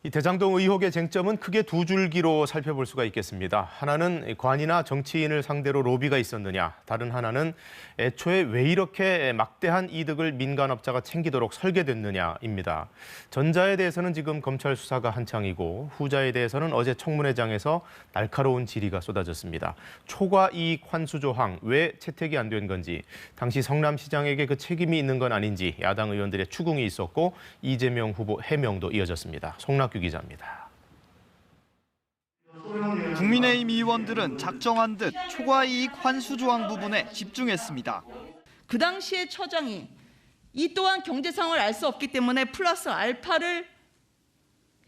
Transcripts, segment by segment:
이 대장동 의혹의 쟁점은 크게 두 줄기로 살펴볼 수가 있겠습니다. 하나는 관이나 정치인을 상대로 로비가 있었느냐, 다른 하나는 애초에 왜 이렇게 막대한 이득을 민간업자가 챙기도록 설계됐느냐입니다. 전자에 대해서는 지금 검찰 수사가 한창이고 후자에 대해서는 어제 청문회장에서 날카로운 질의가 쏟아졌습니다. 초과 이익 환수 조항 왜 채택이 안 된 건지, 당시 성남시장에게 그 책임이 있는 건 아닌지 야당 의원들의 추궁이 있었고 이재명 후보 해명도 이어졌습니다. 송낙규 기자입니다. 국민의힘 의원들은 작정한 듯 초과이익 환수 조항 부분에 집중했습니다. 그 당시에 처장이 이 또한 경제 상황을 알 수 없기 때문에 플러스 알파를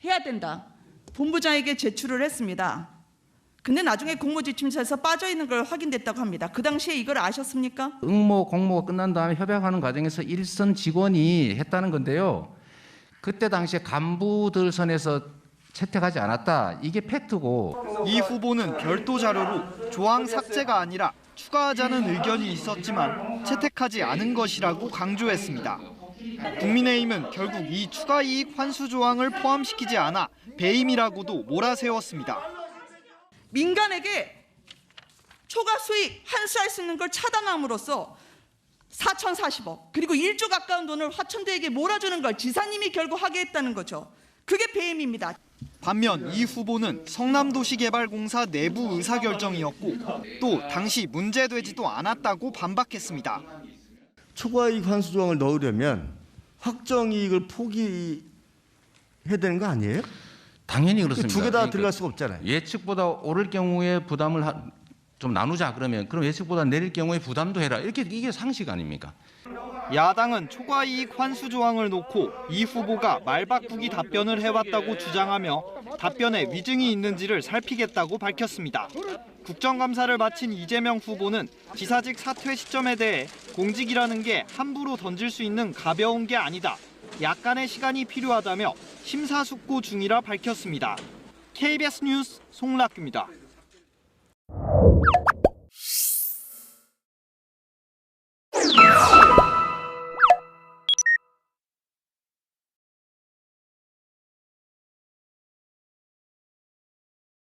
해야 된다. 본부장에게 제출을 했습니다. 근데 나중에 공모지침서에서 빠져 있는 걸 확인됐다고 합니다. 그 당시에 이걸 아셨습니까? 응모 공모가 끝난 다음에 협약하는 과정에서 일선 직원이 했다는 건데요. 그때 당시에 간부들 선에서 채택하지 않았다. 이게 팩트고. 이 후보는 별도 자료로 조항 삭제가 아니라 추가하자는 의견이 있었지만 채택하지 않은 것이라고 강조했습니다. 국민의힘은 결국 이 추가이익 환수 조항을 포함시키지 않아 배임이라고도 몰아세웠습니다. 민간에게 초과 수익 환수할 수 있는 걸 차단함으로써 4,040억 그리고 1조 가까운 돈을 화천대에게 몰아주는 걸 지사님이 결국 하게 했다는 거죠. 그게 배임입니다. 반면 이 후보는 성남도시개발공사 내부 의사결정이었고 또 당시 문제되지도 않았다고 반박했습니다. 초과이익 환수 조항을 넣으려면 확정이익을 포기해야 되는 거 아니에요? 당연히 그렇습니다. 두 개 다 그러니까 들어갈 수가 없잖아요. 예측보다 오를 경우에 부담을 좀 나누자 그러면 그럼 예측보다 내릴 경우에 부담도 해라. 이게 상식 아닙니까? 야당은 초과이익 환수 조항을 놓고 이 후보가 말바꾸기 답변을 해왔다고 주장하며 답변에 위증이 있는지를 살피겠다고 밝혔습니다. 국정감사를 마친 이재명 후보는 지사직 사퇴 시점에 대해 공직이라는 게 함부로 던질 수 있는 가벼운 게 아니다. 약간의 시간이 필요하다며 심사숙고 중이라 밝혔습니다. KBS 뉴스 송낙규입니다.